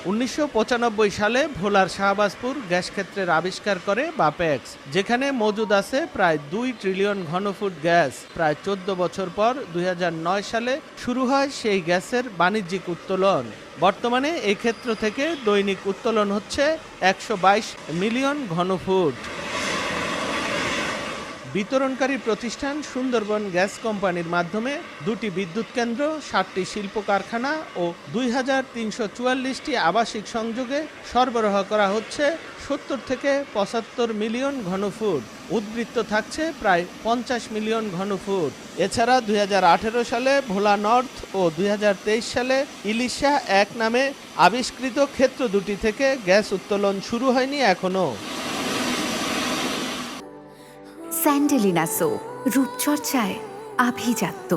1995 সালে ভোলার শাহবাজপুর গ্যাস ক্ষেত্রের আবিষ্কার করে বাপেক্স, যেখানে মজুদ আছে প্রায় 2 ট্রিলিয়ন ঘনফুট গ্যাস। প্রায় 14 বছর পর 2009 সালে শুরু হয় সেই গ্যাসের বাণিজ্যিক উত্তোলন। বর্তমানে এই ক্ষেত্র থেকে দৈনিক উত্তোলন হচ্ছে 122 মিলিয়ন ঘনফুট। বিতরণকারী প্রতিষ্ঠান সুন্দরবন গ্যাস কোম্পানির মাধ্যমে 2টি বিদ্যুৎ কেন্দ্র, 7টি শিল্প কারখানা ও 2344টি আবাসিক সংযোগে সরবরাহ করা হচ্ছে 70 থেকে 75 মিলিয়ন ঘনফুট। উদ্বৃত্ত থাকছে প্রায় 50 মিলিয়ন ঘনফুট। এছাড়া 2018 সালে ভোলা নর্থ ও 2023 সালে ইলিশা 1 নামে আবিষ্কৃত ক্ষেত্র দুটি থেকে গ্যাস উত্তোলন শুরু হয়নি এখনো। স্যান্ডেলিনা সো, রূপচর্চায় আভিজাত্য।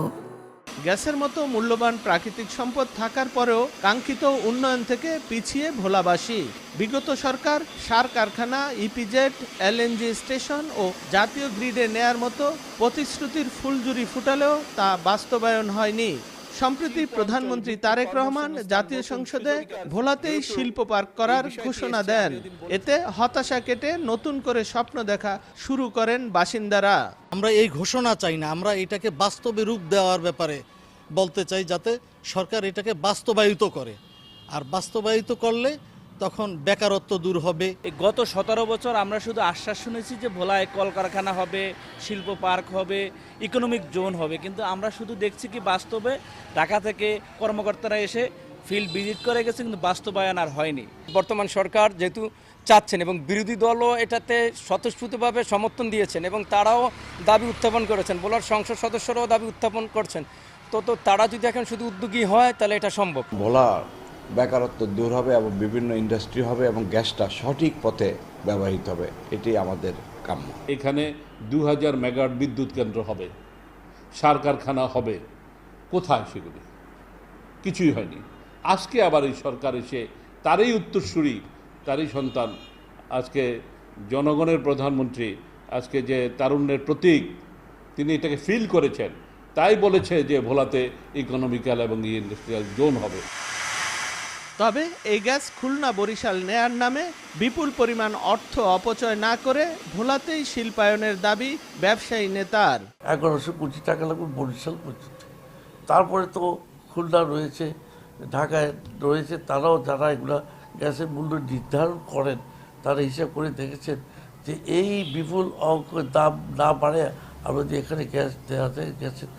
গ্যাসের মতো মূল্যবান প্রাকৃতিক সম্পদ থাকার পরেও কাঙ্ক্ষিত উন্নয়ন থেকে পিছিয়ে ভোলাবাসী। বিগত সরকার সার কারখানা, ইপিজেড, এলএনজি স্টেশন ও জাতীয় গ্রিডে নেয়ার মতো প্রতিশ্রুতির ফুলঝুরি ফুটালেও তা বাস্তবায়ন হয়নি। সম্প্রতি প্রধানমন্ত্রী তারেক রহমান জাতীয় সংসদে ভোলাতেই শিল্প পার্ক করার ঘোষণা দেন। এতে হতাশা কেটে নতুন করে স্বপ্ন দেখা শুরু করেন বাসিন্দারা। আমরা এই ঘোষণা চাই না, আমরা এটাকে বাস্তবে রূপ দেওয়ার ব্যাপারে বলতে চাই, যাতে সরকার এটাকে বাস্তবায়িত করে। আর বাস্তবায়িত করলে তখন বেকারত্ব দূর হবে। গত 17 বছর আমরা শুধু আশ্বাস শুনেছি যে ভোলায় কলকারখানা হবে, শিল্প পার্ক হবে, ইকোনমিক জোন হবে, কিন্তু আমরা শুধু দেখছি কি বাস্তবে ঢাকা থেকে কর্মকর্তারা এসে ফিল্ড ভিজিট করে গেছে, কিন্তু বাস্তবায়ন আর হয়নি। বর্তমান সরকার যেহেতু চাচ্ছেন এবং বিরোধী দলও এটাতে স্বতঃস্ফূর্তভাবে সমর্থন দিয়েছেন এবং তারাও দাবি উত্থাপন করেছেন, ভোলার সংসদ সদস্যরাও দাবি উত্থাপন করছেন, তো তারা যদি এখন শুধু উদ্যোগী হয় তাহলে এটা সম্ভব। ভোলা বেকারত্ব দূর হবে এবং বিভিন্ন ইন্ডাস্ট্রি হবে এবং গ্যাসটা সঠিক পথে ব্যবহৃত হবে, এটাই আমাদের কাম্য। এখানে 2000 মেগাওয়াট বিদ্যুৎ কেন্দ্র হবে, সার কারখানা হবে, কোথায় সেগুলি? কিছুই হয়নি। আজকে আবার এই সরকার এসে তারই উত্তরসূরি, তারই সন্তান, আজকে জনগণের প্রধানমন্ত্রী, আজকে যে তারুণ্যের প্রতীক, তিনি এটাকে ফিল করেছেন, তাই বলেছে যে ভোলাতে ইকোনমিক্যাল এবং ইন্ডাস্ট্রিয়াল জোন হবে। তবে এই গ্যাস খুলনা বরিশাল নেয়ার নামে বিপুল পরিমাণ অর্থ অপচয় না করে ভোলাতেই শিল্পায়নের দাবি ব্যবসায়ী নেতার। 1100 কোটি টাকা লাগবে বরিশাল পর্যন্ত, তারপরে তো খুলনা রয়েছে, ঢাকায় রয়েছে, তারাও যারা এগুলা গ্যাসের মূল্য নির্ধারণ করেন তারা হিসাব করে দেখেছেন যে এই বিপুল অঙ্ক দাম না বাড়ে আমরা যে এখানে গ্যাস দেওয়া যায়, গ্যাসের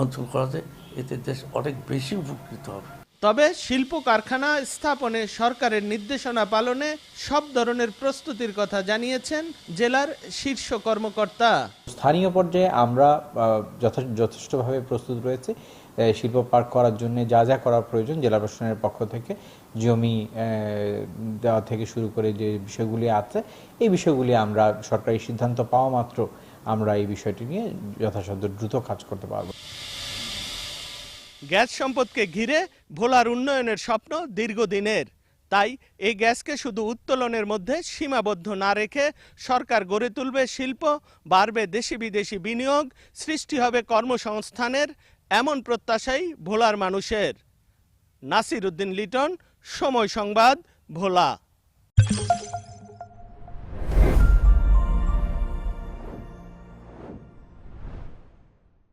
অঞ্চল করা যায়, এতে দেশ অনেক বেশি উপকৃত হবে। তবে শিল্প কারখানা স্থাপনে সরকারের নির্দেশনা পালনে সব ধরনের প্রস্তুতির কথা জানিয়েছেন জেলার শীর্ষ কর্মকর্তা। স্থানীয় পর্যায়ে আমরা যথেষ্টভাবে প্রস্তুত রয়েছে। শিল্প পার্ক করার জন্য যা যা করা প্রয়োজন জেলা প্রশাসনের পক্ষ থেকে জমি দেওয়া থেকে শুরু করে যে বিষয়গুলি আছে, এই বিষয়গুলি আমরা সরকারি সিদ্ধান্ত পাওয়া মাত্র আমরা এই বিষয়টি নিয়ে যথাসাধ্য দ্রুত কাজ করতে পারব। গ্যাস সম্পদকে ঘিরে ভোলার উন্নয়নের স্বপ্ন দীর্ঘদিনের। তাই এই গ্যাসকে শুধু উত্তোলনের মধ্যে সীমাবদ্ধ না রেখে সরকার গড়ে তুলবে শিল্প, বাড়বে দেশি বিদেশি বিনিয়োগ, সৃষ্টি হবে কর্মসংস্থানের, এমন প্রত্যাশাই ভোলার মানুষের। নাসির উদ্দিন লিটন, সময় সংবাদ, ভোলা।